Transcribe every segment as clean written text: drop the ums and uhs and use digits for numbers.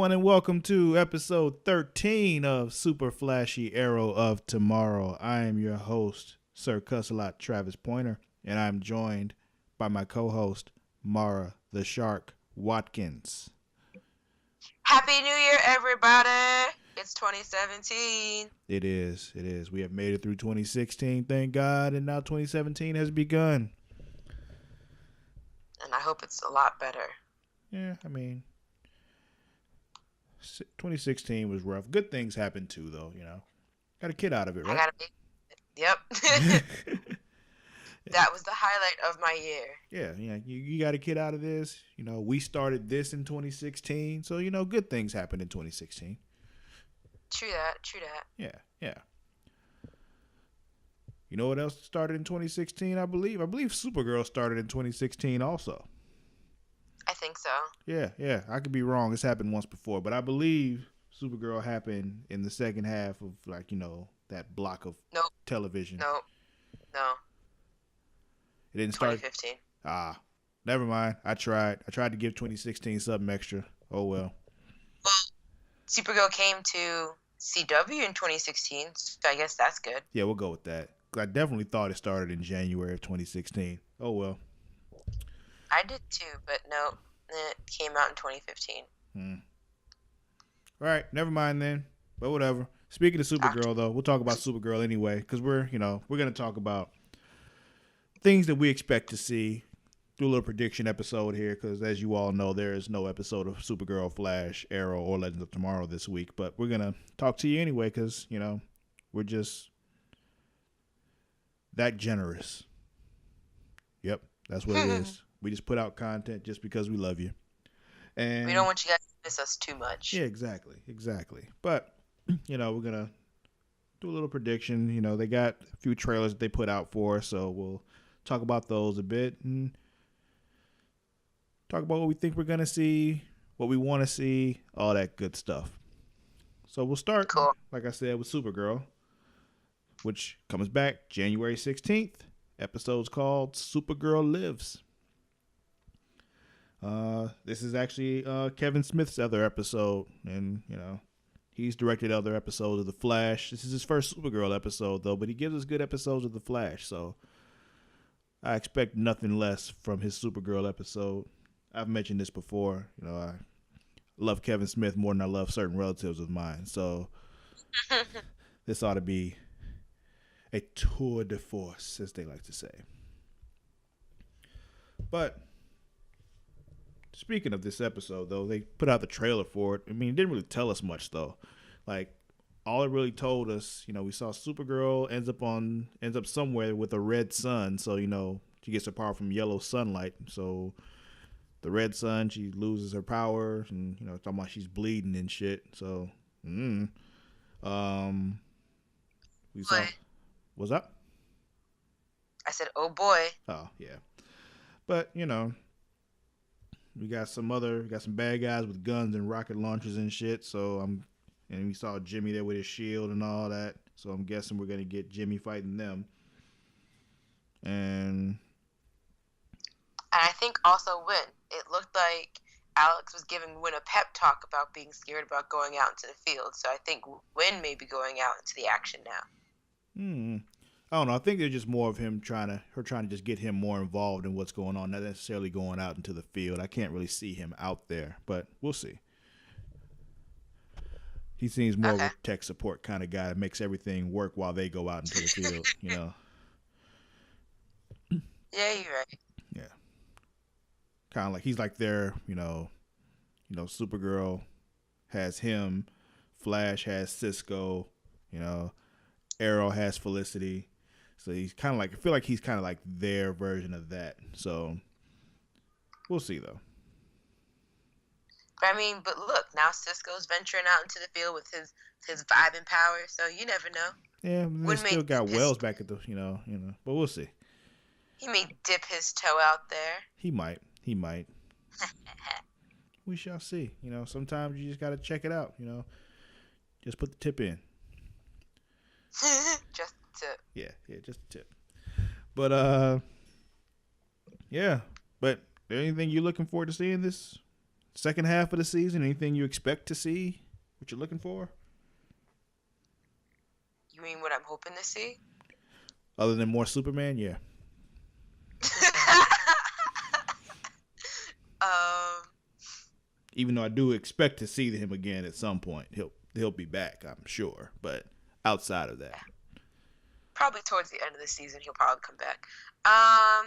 everyone, and welcome to episode 13 of Super Flashy Arrow of Tomorrow. I am your host, Sir Cussalott Travis Pointer, and I'm joined by my co-host, Mara the Shark Watkins. Happy New Year, everybody! It's 2017. It is. We have made it through 2016, thank God, and now 2017 has begun. And I hope it's a lot better. Yeah, I mean, 2016 was rough. Good things happened too, though, you know. Got a kid out of it, right? Yep. That was the highlight of my year. Yeah, you got a kid out of this. You know, we started this in 2016, so, you know, good things happened in 2016. True that. Yeah. You know what else started in 2016, I believe? I believe Supergirl started in 2016 also. I think so. Yeah. I could be wrong. It's happened once before, but I believe Supergirl happened in the second half of, like, you know, that block of television. No. It didn't start. 2015. Never mind. I tried to give 2016 something extra. Oh, well. Well, Supergirl came to CW in 2016, so I guess that's good. Yeah, we'll go with that. I definitely thought it started in January of 2016. Oh, well. I did too, but no, it came out in 2015. All right, never mind then. But whatever. Speaking of Supergirl, though, we'll talk about Supergirl anyway, because we're going to talk about things that we expect to see. Do a little prediction episode here, because as you all know, there is no episode of Supergirl, Flash, Arrow, or Legends of Tomorrow this week. But we're going to talk to you anyway, because, you know, we're just that generous. Yep, that's what it is. We just put out content just because we love you. And we don't want you guys to miss us too much. Yeah, exactly. But, you know, we're going to do a little prediction. You know, they got a few trailers that they put out for us, so we'll talk about those a bit and talk about what we think we're going to see, what we want to see, all that good stuff. So we'll start, like I said, with Supergirl, which comes back January 16th. Episode's called Supergirl Lives. This is actually Kevin Smith's other episode, and, you know, he's directed other episodes of The Flash. This is his first Supergirl episode, though, but he gives us good episodes of The Flash, so I expect nothing less from his Supergirl episode. I've mentioned this before. You know, I love Kevin Smith more than I love certain relatives of mine, so this ought to be a tour de force, as they like to say. But speaking of this episode, though, they put out the trailer for it. I mean, it didn't really tell us much, though. Like, all it really told us, you know, we saw Supergirl ends up somewhere with a red sun. So, you know, she gets her power from yellow sunlight. So the red sun, she loses her power, and, you know, talking about she's bleeding and shit. So, we saw. What's up? I said, oh boy. Oh, yeah. But, you know, we got some bad guys with guns and rocket launchers and shit. So and we saw Jimmy there with his shield and all that. So I'm guessing we're gonna get Jimmy fighting them. And I think also Win. It looked like Alex was giving Win a pep talk about being scared about going out into the field. So I think Win may be going out into the action now. I don't know. I think they're just more of her trying to just get him more involved in what's going on, not necessarily going out into the field. I can't really see him out there, but we'll see. He seems more of a tech support kind of guy that makes everything work while they go out into the field, you know. Yeah, you're right. Yeah. Kind of like he's like their, you know, Supergirl has him, Flash has Cisco, you know, Arrow has Felicity. So he's kind of like, I feel like he's kind of like their version of that. So we'll see, though. But look, now Cisco's venturing out into the field with his vibe and power, so you never know. Yeah, they still got Wells back at the, you know, but we'll see. He may dip his toe out there. He might. We shall see. You know, sometimes you just got to check it out, you know. Just put the tip in. Just a tip. Yeah, just a tip. But, yeah. But anything you're looking forward to seeing this second half of the season? Anything you expect to see? What you're looking for? You mean what I'm hoping to see? Other than more Superman, yeah. um, Even though I do expect to see him again at some point, he'll be back, I'm sure. But outside of that, probably towards the end of the season, he'll probably come back. I'm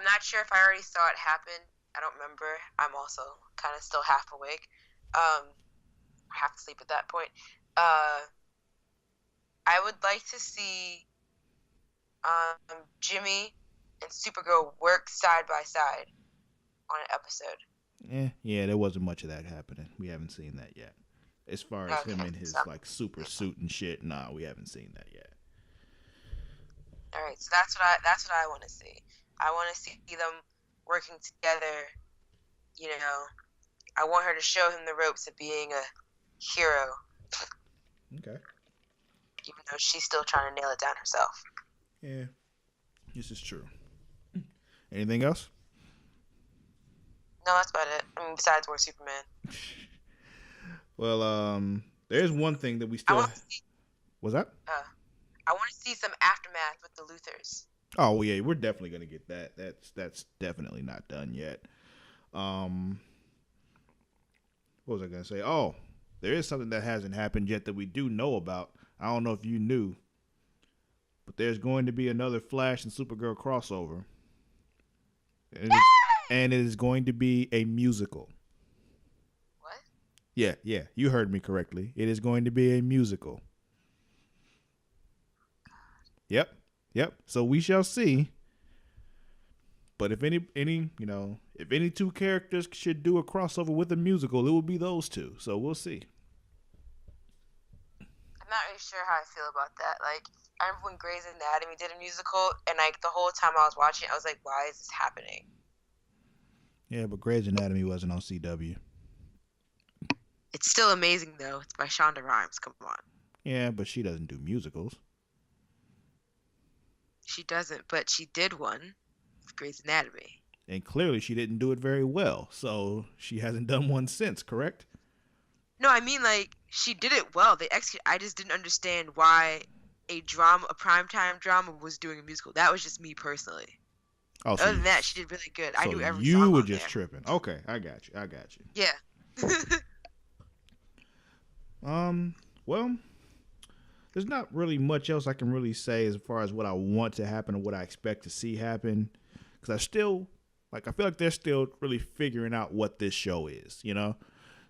not sure if I already saw it happen. I don't remember. I'm also kind of still half awake. Half asleep at that point. I would like to see Jimmy and Supergirl work side by side on an episode. Yeah, there wasn't much of that happening. We haven't seen that yet. As far as him and his like super suit and shit, nah, we haven't seen that yet. All right, so that's what I want to see. I want to see them working together. You know, I want her to show him the ropes of being a hero. Okay. Even though she's still trying to nail it down herself. Yeah, this is true. Anything else? No, that's about it. I mean, besides more Superman. Well, there's one thing that we still. What's that? I want to see some aftermath with the Luthers. Oh well, yeah, we're definitely gonna get that. That's definitely not done yet. What was I gonna say? Oh, there is something that hasn't happened yet that we do know about. I don't know if you knew, but there's going to be another Flash and Supergirl crossover, and it is going to be a musical. What? Yeah, you heard me correctly. It is going to be a musical. Yep. So we shall see. But if any two characters should do a crossover with a musical, it will be those two. So we'll see. I'm not really sure how I feel about that. Like, I remember when Grey's Anatomy did a musical, and like the whole time I was watching it, I was like, why is this happening? Yeah, but Grey's Anatomy wasn't on CW. It's still amazing though. It's by Shonda Rhimes. Come on. Yeah, but she doesn't do musicals. She doesn't, but she did one with Grey's Anatomy. And clearly she didn't do it very well, so she hasn't done one since, correct? No, I mean, like, she did it well. I just didn't understand why a primetime drama was doing a musical. That was just me personally. Oh, Other than that, she did really good. So I knew every song. You were just tripping. Okay, I got you. Yeah. Well, there's not really much else I can really say as far as what I want to happen or what I expect to see happen. Because I feel like they're still really figuring out what this show is, you know?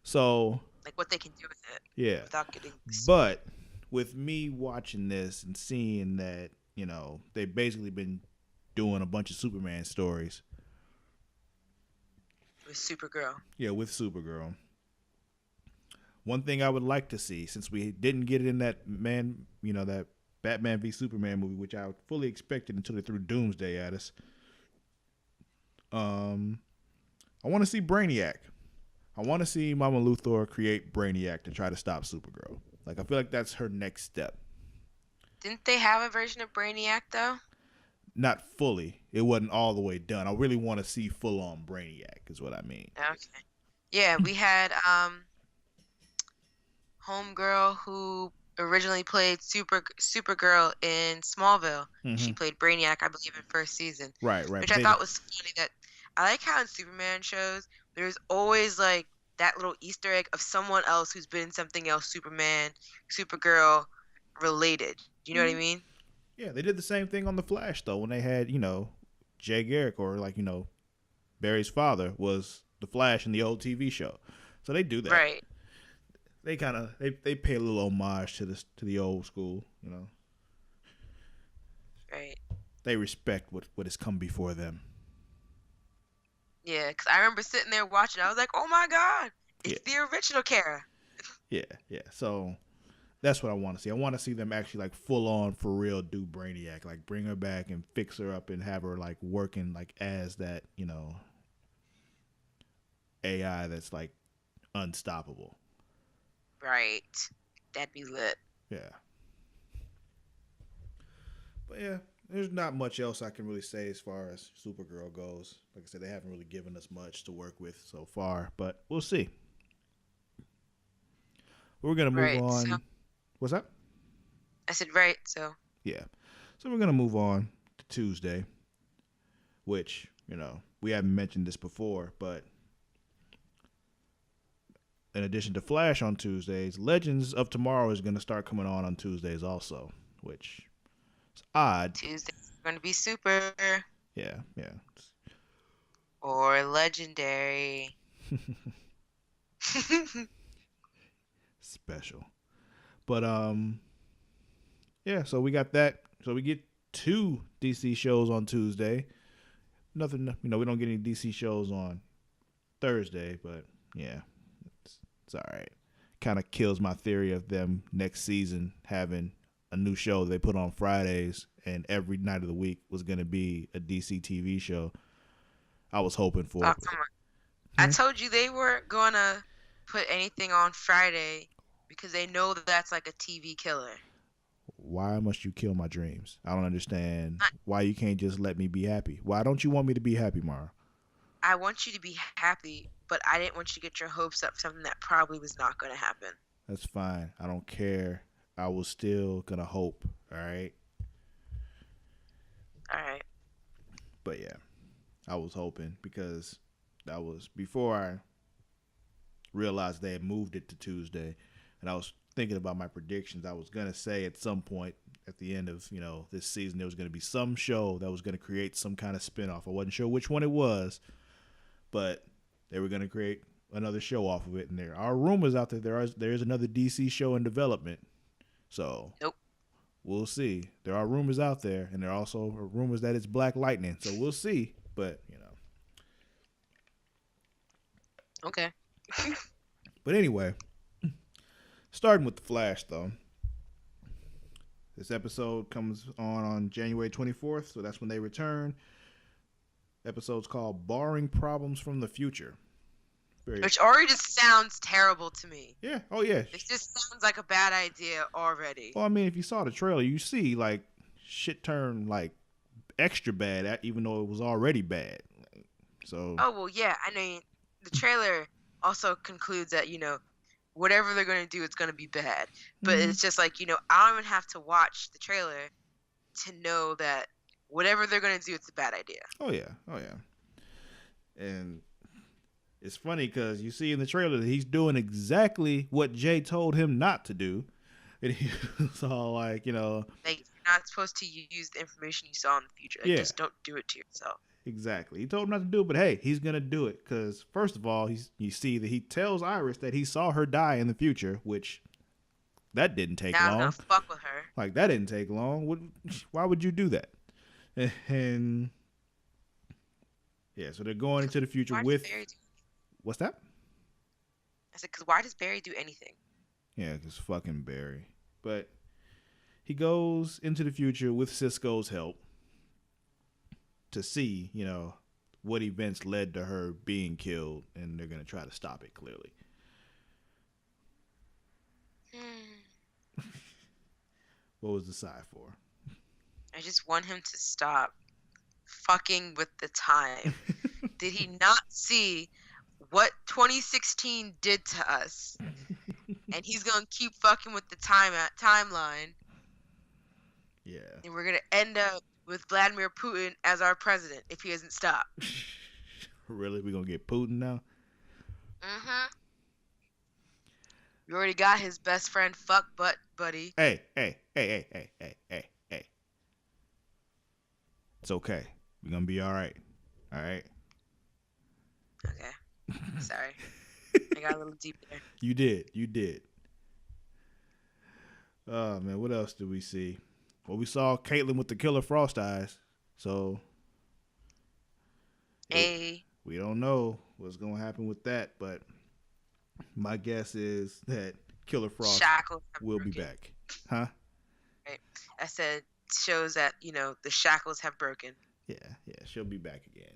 So. Like what they can do with it. Yeah. Without getting. But with me watching this and seeing that, you know, they've basically been doing a bunch of Superman stories. With Supergirl. Yeah, with Supergirl. One thing I would like to see, since we didn't get it in that that Batman v Superman movie, which I fully expected until they threw Doomsday at us. I want to see Brainiac. I want to see Mama Luthor create Brainiac to try to stop Supergirl. Like, I feel like that's her next step. Didn't they have a version of Brainiac, though? Not fully. It wasn't all the way done. I really want to see full-on Brainiac is what I mean. Okay. Yeah, we had Homegirl who originally played Supergirl in Smallville. Mm-hmm. She played Brainiac, I believe, in first season. Right. Which I thought was funny. That I like how in Superman shows there's always like that little Easter egg of someone else who's been in something else Superman, Supergirl related. Do you know what I mean? Yeah, they did the same thing on The Flash though when they had, Jay Garrick or Barry's father was The Flash in the old TV show. So they do that. Right. They kind of they pay a little homage to the old school, Right. They respect what has come before them. Yeah, because I remember sitting there watching. I was like, "Oh my God, it's the original Kara." Yeah. So that's what I want to see. I want to see them actually like full on for real do Brainiac, like bring her back and fix her up and have her like working like as that AI that's like unstoppable. Right. That'd be lit. Yeah. But yeah, There's not much else I can really say as far as Supergirl goes. Like I said, they haven't really given us much to work with so far, but we'll see. We're gonna move Right. So on. What's that? I said right. So Yeah. So we're gonna move on to Tuesday, which we haven't mentioned this before, but in addition to Flash on Tuesdays, Legends of Tomorrow is gonna start coming on Tuesdays also, which is odd. Tuesday's going to be super Yeah, yeah. or legendary. Special. But yeah, so we got that. So we get 2 DC shows on Tuesday. Nothing, we don't get any DC shows on Thursday, but yeah, it's all right. Kind of kills my theory of them next season having a new show they put on Fridays and every night of the week was going to be a DC TV show. I was hoping for. Oh, come on. I told you they weren't going to put anything on Friday because they know that that's like a TV killer. Why must you kill my dreams? I don't understand why you can't just let me be happy. Why don't you want me to be happy, Mara? I want you to be happy, but I didn't want you to get your hopes up for something that probably was not going to happen. That's fine. I don't care. I was still going to hope, all right? All right. But yeah, I was hoping because that was before I realized they had moved it to Tuesday, and I was thinking about my predictions. I was going to say at some point at the end of, this season, there was going to be some show that was going to create some kind of spinoff. I wasn't sure which one it was, but they were going to create another show off of it. And there are rumors out there. There's another DC show in development. So nope. We'll see. There are rumors out there, and there are also rumors that it's Black Lightning. So we'll see. But, Okay. But anyway, starting with The Flash, though. This episode comes on January 24th, so that's when they return. Episode's called Barring Problems from the Future. Which already just sounds terrible to me. Yeah. Oh, yeah. It just sounds like a bad idea already. Well, I mean, if you saw the trailer, you see, like, shit turn, like, extra bad, even though it was already bad. So. Oh, well, yeah. I mean, the trailer also concludes that, whatever they're going to do, it's going to be bad. But it's just like, I don't even have to watch the trailer to know that whatever they're going to do, it's a bad idea. Oh, yeah. Oh, yeah. And it's funny because you see in the trailer that he's doing exactly what Jay told him not to do. And he was all like, Like, you're not supposed to use the information you saw in the future. Like, just don't do it to yourself. Exactly. He told him not to do it, but hey, he's going to do it because, first of all, you see that he tells Iris that he saw her die in the future, which that didn't take long. Now I'm going to fuck with her. Like, that didn't take long. Why would you do that? And, yeah, so they're going into the future with... What's that? I said, because why does Barry do anything? Yeah, because fucking Barry. But he goes into the future with Cisco's help to see, what events led to her being killed, and they're going to try to stop it, clearly. What was the sigh for? I just want him to stop fucking with the time. Did he not see what 2016 did to us? And he's going to keep fucking with the timeline. Yeah. And we're going to end up with Vladimir Putin as our president if he doesn't stop. Really? We're going to get Putin now? Mm-hmm. You already got his best friend fuck butt buddy. Hey. It's okay. We're going to be all right. All right? Okay. Sorry. I got a little deep there. You did. Oh, man. What else did we see? Well, we saw Caitlin with the killer frost eyes. So, hey. We don't know what's going to happen with that, but my guess is that Killer Frost will be back. Huh? Right. I said shows that, the shackles have broken. Yeah, she'll be back again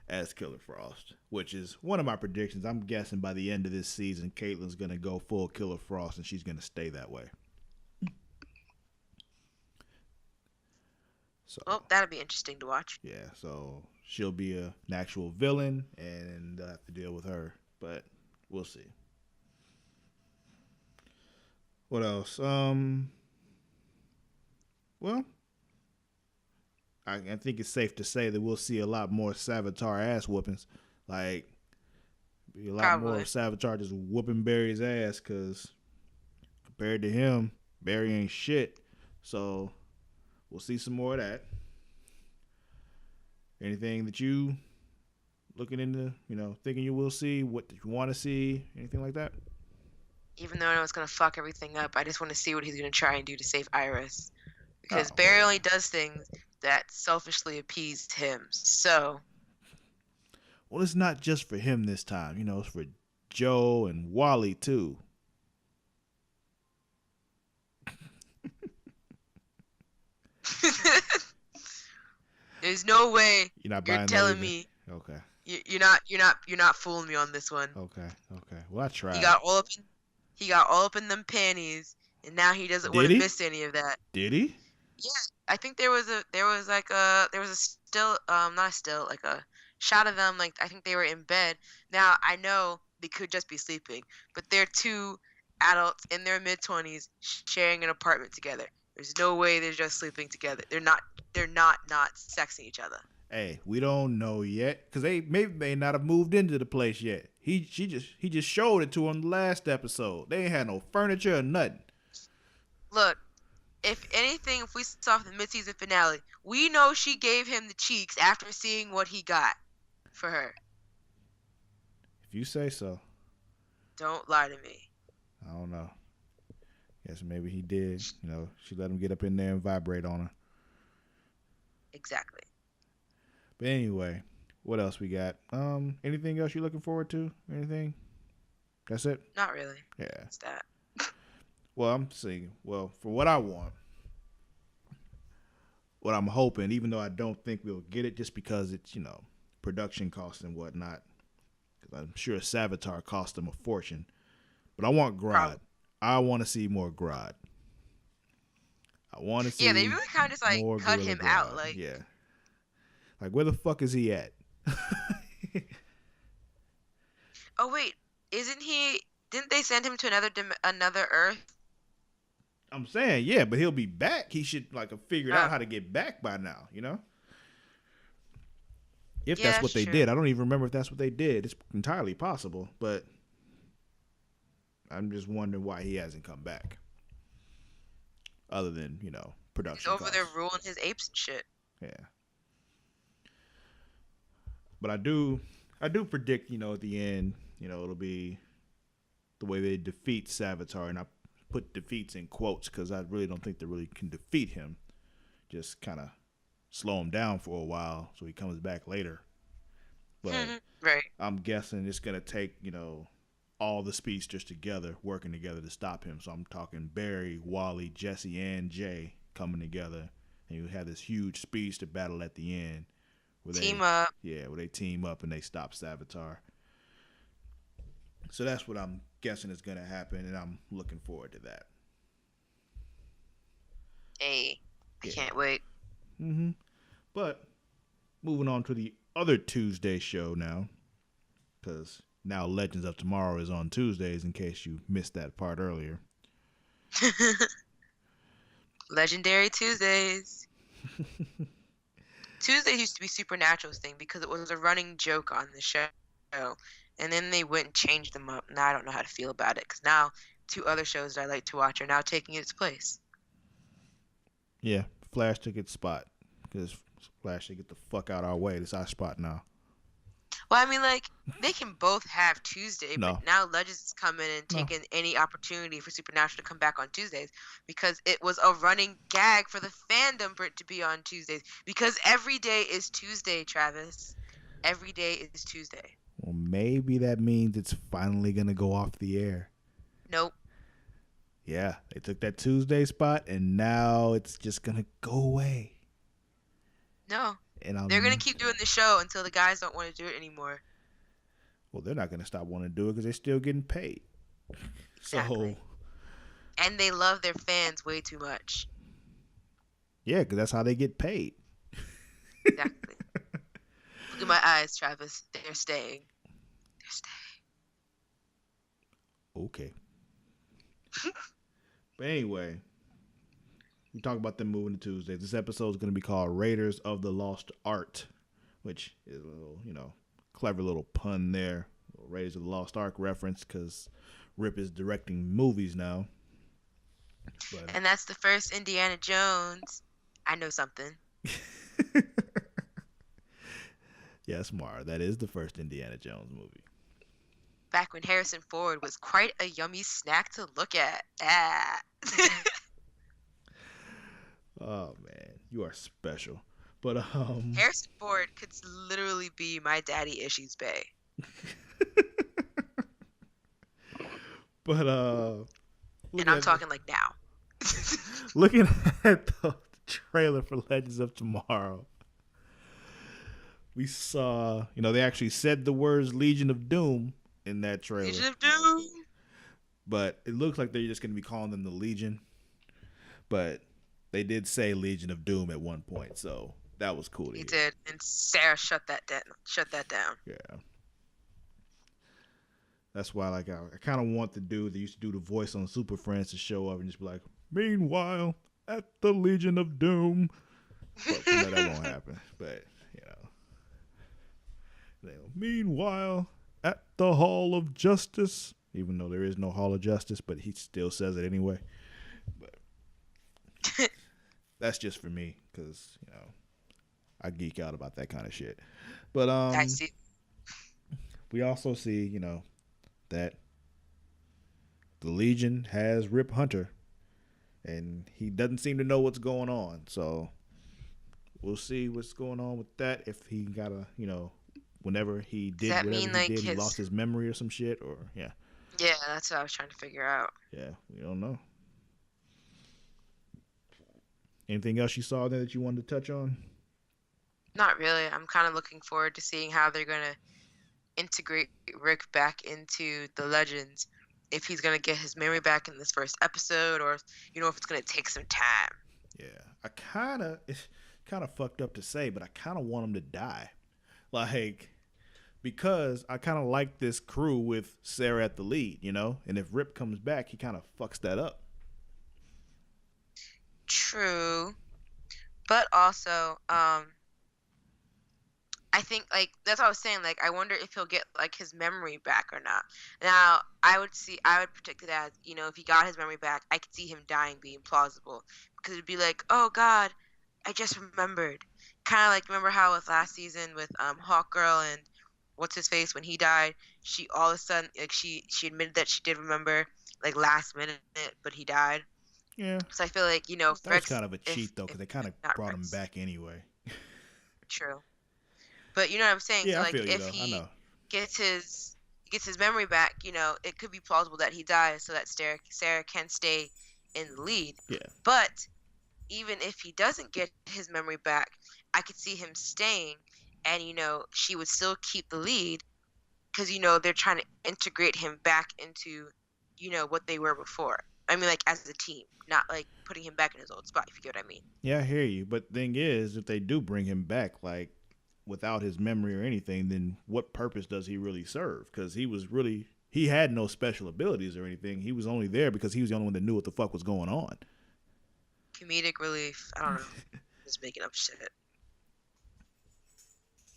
as Killer Frost, which is one of my predictions. I'm guessing by the end of this season, Caitlin's going to go full Killer Frost, and she's going to stay that way. So Well, that'll be interesting to watch. yeah, so she'll be an actual villain, and they'll have to deal with her. But we'll see. What else? Well, I think it's safe to say that we'll see a lot more Savitar ass whoopings. Like, be a lot more Probably. of Savitar just whooping Barry's ass, because compared to him, Barry ain't shit. So we'll see some more of that. Anything that you looking into, thinking you will see, what you want to see, anything like that? Even though I know it's gonna fuck everything up, I just want to see what he's gonna try and do to save Iris. Oh, Because Barry only does things that selfishly appease him. So, well, it's not just for him this time. It's for Joe and Wally too. there's no way You're not you're buying that telling either. me Okay. you're not fooling me on this one. Okay. Well, I tried. He got all up in them panties, and now he doesn't want Did to he? miss any of that. Did he? Yeah, I think there was a still not a still, like a shot of them, like I think they were in bed. Now I know they could just be sleeping, but they're two adults in their mid-20s sharing an apartment together. There's no way they're just sleeping together. They're not sexing each other. Hey, we don't know yet, because they may not have moved into the place yet. He just showed it to him the last episode. They ain't had no furniture or nothing. Look, if anything, if we saw the mid-season finale, we know she gave him the cheeks after seeing what he got for her. If you say so. Don't lie to me. I don't know. Guess maybe he did. She let him get up in there and vibrate on her. Exactly. But anyway, what else we got? Anything else you're looking forward to? Anything? That's it? Not really. Yeah. It's that. Well, I'm saying, for what I want, what I'm hoping, even though I don't think we'll get it just because it's, production costs and whatnot, because I'm sure Savitar cost them a fortune. But I want Grodd. Probably. I want to see more Grodd. I want to see. Yeah, they really kind of just more cut Gorilla him Grodd. out. Like, yeah. Like, where the fuck is he at? oh wait, isn't he? Didn't they send him to another Earth? I'm saying, yeah, but he'll be back. He should have figured out how to get back by now, If Yeah, that's what they true. did. I don't even remember if that's what they did. It's entirely possible, but I'm just wondering why he hasn't come back. Other than, production He's over costs. there ruling his apes and shit. Yeah. But I do predict, at the end, it'll be the way they defeat Savitar, and I put defeats in quotes because I really don't think they really can defeat him. Just kind of slow him down for a while so he comes back later. But right. I'm guessing it's going to take, all the speedsters together, working together to stop him. So I'm talking Barry, Wally, Jesse, and Jay coming together. And you have this huge speedster battle at the end. Where Team up. Yeah, where they team up and they stop Savitar. So that's what I'm guessing is going to happen, and I'm looking forward to that. Hey, I can't wait. But moving on to the other Tuesday show now, because now Legends of Tomorrow is on Tuesdays, in case you missed that part earlier. Legendary Tuesdays. Tuesdays used to be Supernatural's thing because it was a running joke on the show. And then they went and changed them up. Now I don't know how to feel about it because now two other shows that I like to watch are now taking its place. Yeah, Flash took its spot because Flash should get the fuck out our way. It's our spot now. Well, I mean, they can both have Tuesday, No. but now Legends is coming and taking any opportunity for Supernatural to come back on Tuesdays because it was a running gag for the fandom for it to be on Tuesdays because every day is Tuesday, Travis. Every day is Tuesday. Well, maybe that means it's finally going to go off the air. Nope. Yeah, they took that Tuesday spot, and now it's just going to go away. No. And they're going to keep doing the show until the guys don't want to do it anymore. Well, they're not going to stop wanting to do it because they're still getting paid. Exactly. And they love their fans way too much. Yeah, because that's how they get paid. Exactly. Look at my eyes, Travis. They're staying. They're Okay. But anyway, we talk about them moving to Tuesday. This episode is going to be called Raiders of the Lost Art, which is a little, clever little pun there. Raiders of the Lost Ark reference because Rip is directing movies now. But, And that's the first Indiana Jones. I know something. yes, Mara, that is the first Indiana Jones movie. Back when Harrison Ford was quite a yummy snack to look at. Ah. Oh man, you are special. But Harrison Ford could literally be my daddy issues bae. But and I'm talking like now. Looking at the trailer for Legends of Tomorrow, we saw, they actually said the words Legion of Doom in that trailer. Legion of Doom. But it looks like they're just going to be calling them the Legion. But they did say Legion of Doom at one point, so that was cool to hear. He did, and Sarah shut that down. Yeah. That's why, I kind of want the dude that used to do the voice on Super Friends to show up and just be like, meanwhile, at the Legion of Doom. But that won't happen. But, meanwhile, at the Hall of Justice. Even though there is no Hall of Justice, but he still says it anyway. But that's just for me, because, I geek out about that kind of shit. But I see. We also see, that the Legion has Rip Hunter, and he doesn't seem to know what's going on. So we'll see what's going on with that. If he got whenever he did whatever he did, he lost his memory or some shit, or yeah. Yeah, that's what I was trying to figure out. Yeah, we don't know. Anything else you saw there that you wanted to touch on? Not really. I'm kind of looking forward to seeing how they're going to integrate Rick back into the Legends. If he's going to get his memory back in this first episode, or, if it's going to take some time. Yeah. It's kind of fucked up to say, but I kind of want him to die. Because I kind of like this crew with Sarah at the lead, And if Rip comes back, he kind of fucks that up. True. But also, I think, that's what I was saying. I wonder if he'll get, his memory back or not. Now, I would predict it as, if he got his memory back, I could see him dying being plausible. Because it'd be like, oh, God, I just remembered. Kind of remember how with last season with Hawkgirl and what's-his-face when he died, she all of a sudden, she admitted that she did remember, last minute, but he died. Yeah. So I feel like, that was kind of a cheat, though, because they kind of brought him back anyway. True. But you know what I'm saying? Yeah, so, I feel you, if though. he I know. gets his memory back, it could be plausible that he dies so that Sarah can stay in the lead. Yeah. But even if he doesn't get his memory back, I could see him staying, and she would still keep the lead because they're trying to integrate him back into what they were before. I mean, as a team, not putting him back in his old spot, if you get what I mean. Yeah, I hear you. But the thing is, if they do bring him back, without his memory or anything, then what purpose does he really serve? Because he had no special abilities or anything. He was only there because he was the only one that knew what the fuck was going on. Comedic relief. I don't know. Just making up shit.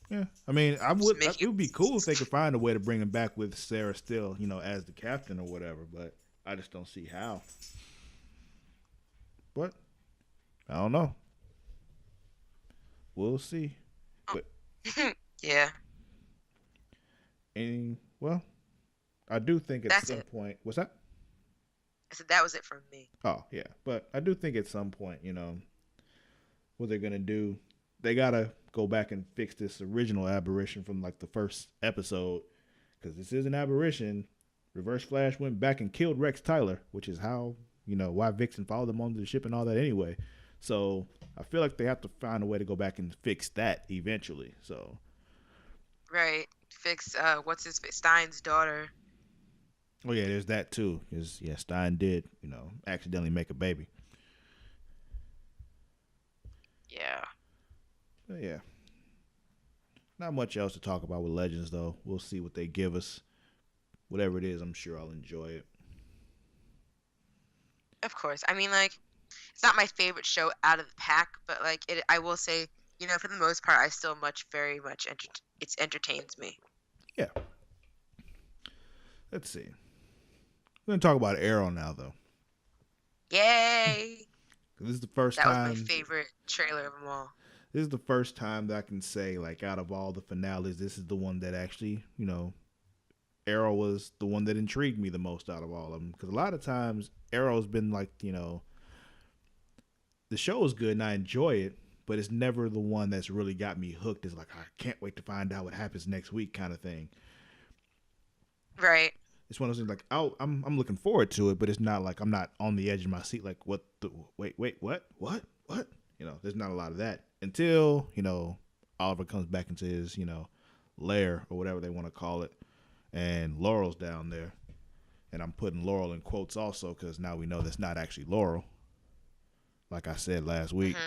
Yeah, I mean, it would be cool if they could find a way to bring him back with Sarah still, as the captain or whatever. But I just don't see how. But I don't know. We'll see. But yeah. Well, I do think at some point. What's that? I said that was it from me. Oh yeah, but I do think at some point, what they're gonna do, they gotta go back and fix this original aberration from the first episode, because this is an aberration. Reverse Flash went back and killed Rex Tyler, which is how why Vixen followed them onto the ship and all that anyway. So I feel like they have to find a way to go back and fix that eventually. So right, fix Stein's daughter. Oh yeah, there's that too. Because Stein did accidentally make a baby. Yeah. But yeah. Not much else to talk about with Legends, though. We'll see what they give us. Whatever it is, I'm sure I'll enjoy it. Of course. I mean, like, it's not my favorite show out of the pack, but like, I will say, for the most part, I still very much it entertains me. Yeah. Let's see. We're gonna talk about Arrow now, though. Yay! This is the first time. That was my favorite trailer of them all. This is the first time that I can say, like, out of all the finales, this is the one that actually, Arrow was the one that intrigued me the most out of all of them. Because a lot of times, Arrow's been like, the show is good and I enjoy it, but it's never the one that's really got me hooked. It's like, I can't wait to find out what happens next week kind of thing. Right. It's one of those things like, I'm looking forward to it, but it's not like I'm not on the edge of my seat like, wait, what? There's not a lot of that until, Oliver comes back into his, lair or whatever they want to call it, and Laurel's down there. And I'm putting Laurel in quotes also because now we know that's not actually Laurel. Like I said last week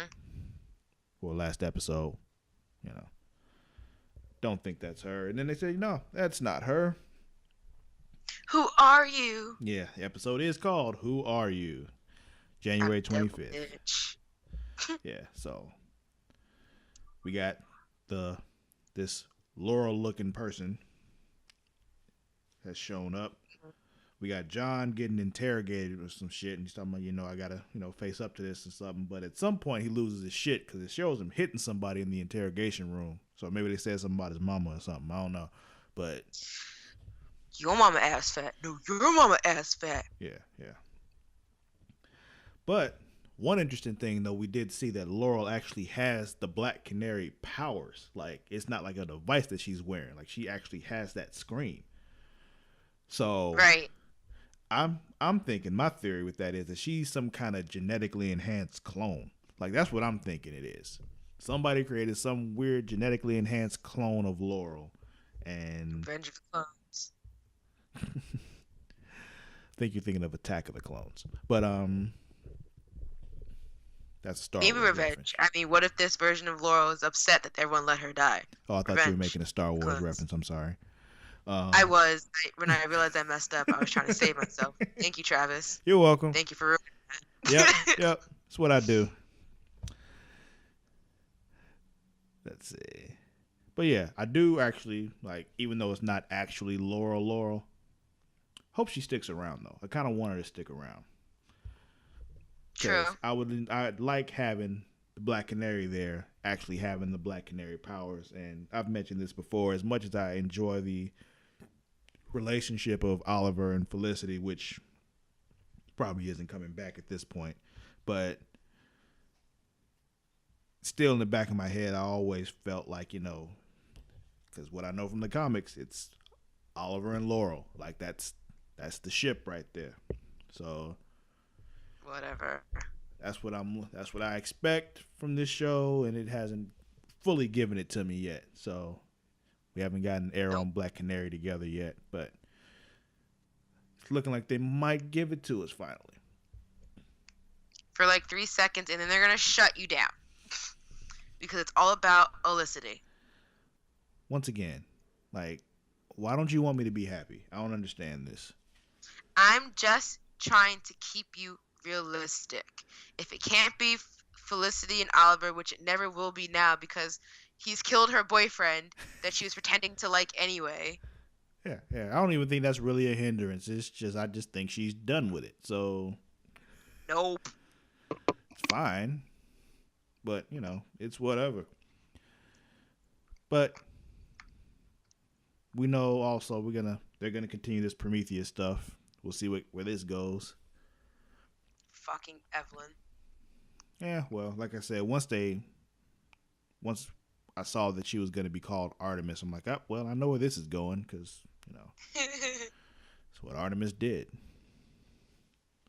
or last episode, don't think that's her. And then they say, no, that's not her. Who are you? Yeah, the episode is called Who Are You? January 25th. Yeah, so we got this Laurel-looking person has shown up. We got John getting interrogated or some shit, and he's talking about, I gotta, face up to this and something. But at some point, he loses his shit because it shows him hitting somebody in the interrogation room. So maybe they said something about his mama or something. I don't know, but your mama ass fat. No, your mama ass fat. Yeah. But one interesting thing, though, we did see that Laurel actually has the Black Canary powers. Like, it's not like a device that she's wearing. Like, she actually has that screen. So, right. I'm thinking, my theory with that is that she's some kind of genetically enhanced clone. Like, that's what I'm thinking it is. Somebody created some weird genetically enhanced clone of Laurel. And Revenge of the Clones. I think you're thinking of Attack of the Clones. But, that's Star Wars. Maybe Revenge. Reference. I mean, what if this version of Laurel is upset that everyone let her die? Oh, I thought Revenge. You were making a Star Wars reference. I'm sorry. I was. When I realized I messed up, I was trying to save myself. Thank you, Travis. You're welcome. Thank you for ruining that. Yep. That's what I do. Let's see. But yeah, I do actually, like, even though it's not actually Laurel, hope she sticks around, though. I kind of want her to stick around. True. I'd like having the Black Canary there, actually having the Black Canary powers. And I've mentioned this before, as much as I enjoy the relationship of Oliver and Felicity, which probably isn't coming back at this point, but still in the back of my head, I always felt like, because what I know from the comics, it's Oliver and Laurel. Like, that's the ship right there. So whatever. That's what I expect from this show, and it hasn't fully given it to me yet. So we haven't gotten Arrow and Black Canary together yet, but it's looking like they might give it to us finally. For like 3 seconds, and then they're gonna shut you down because it's all about Olicity. Once again, like, why don't you want me to be happy? I don't understand this. I'm just trying to keep you realistic. If it can't be Felicity and Oliver, which it never will be now because he's killed her boyfriend that she was pretending to like anyway. Yeah. I don't even think that's really a hindrance. It's just, I just think she's done with it. So nope. It's fine. But, it's whatever. But we know also they're gonna continue this Prometheus stuff. We'll see where this goes. Fucking Evelyn. Yeah, well, like I said, once I saw that she was going to be called Artemis, I'm like, well, I know where this is going because, it's what Artemis did.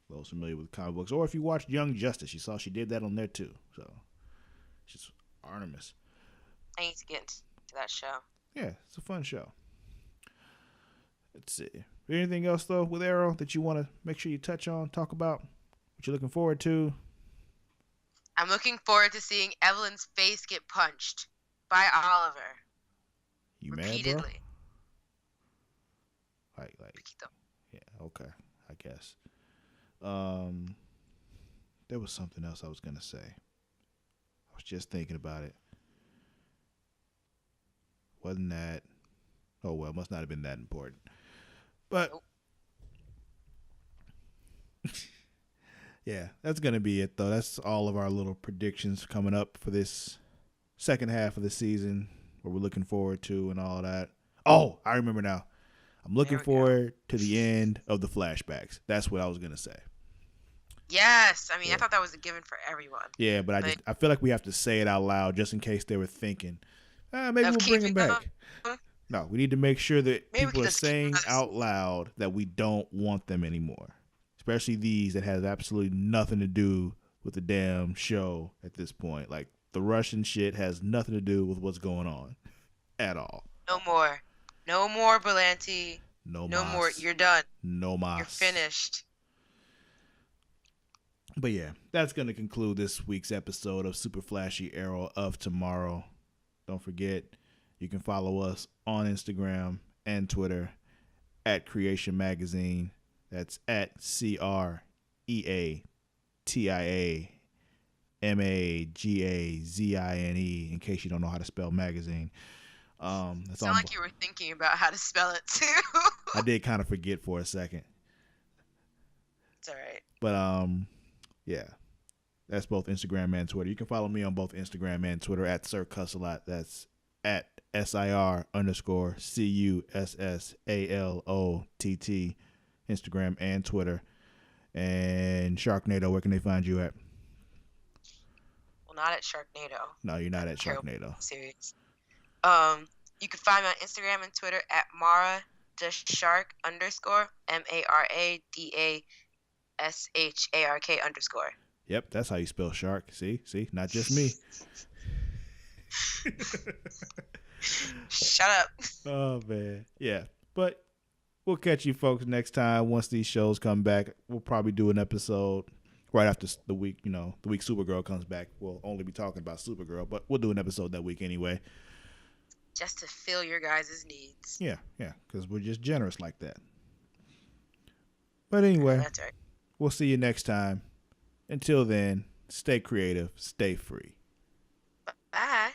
Those familiar with comic books. Or if you watched Young Justice, you saw she did that on there too. So, she's Artemis. I need to get into that show. Yeah, it's a fun show. Let's see. Anything else, though, with Arrow that you want to make sure you touch on, talk about? What you're looking forward to? I'm looking forward to seeing Evelyn's face get punched by Oliver. You mad, bro? repeatedly. Like, Poquito. yeah, okay, I guess. Um, there was something else I was gonna say. I was just thinking about it. Wasn't that? Oh well, must not have been that important. But Nope. yeah, that's gonna be it though. That's all of our little predictions coming up for this second half of the season, what we're looking forward to and all that. Oh, I remember now. I'm looking There we go. forward to the end of the flashbacks. That's what I was gonna say. Yes, I mean, I Yeah, thought that was a given for everyone. yeah, but But I feel like we have to say it out loud just in case they were thinking, maybe of we'll bring him keeping them, back. No, we need to make sure that maybe we people can are just keep them saying this out season. loud that we don't want them anymore, especially these that has absolutely nothing to do with the damn show at this point. Like the Russian shit has nothing to do with what's going on at all. No more. No more, Berlanti. No No more. mas, You're done. no You're mas. finished. But yeah, that's going to conclude this week's episode of Super Flashy Arrow of Tomorrow. Don't forget, you can follow us on Instagram and Twitter at Creation Magazine. That's at CreatiaMagazine, in case you don't know how to spell magazine. That's Sound on. like you were thinking about how to spell it too. I did kind of forget for a second. It's all right. But yeah. That's both Instagram and Twitter. You can follow me on both Instagram and Twitter at Sir Cussalott. That's at SIR_CUSSALOTT. Instagram and Twitter. And Sharknado, where can they find you at? Well, not at Sharknado. No, you're not at Terrible Sharknado. series. You can find me on Instagram and Twitter at Mara Shark _MARADASHARK_. Yep, that's how you spell shark. See, not just me. Shut up. Oh man, yeah. But we'll catch you folks next time once these shows come back. We'll probably do an episode right after the week. The week Supergirl comes back. We'll only be talking about Supergirl, but we'll do an episode that week anyway. Just to fill your guys' needs. Yeah, because we're just generous like that. But anyway, That's right. We'll see you next time. Until then, stay creative, stay free. Bye.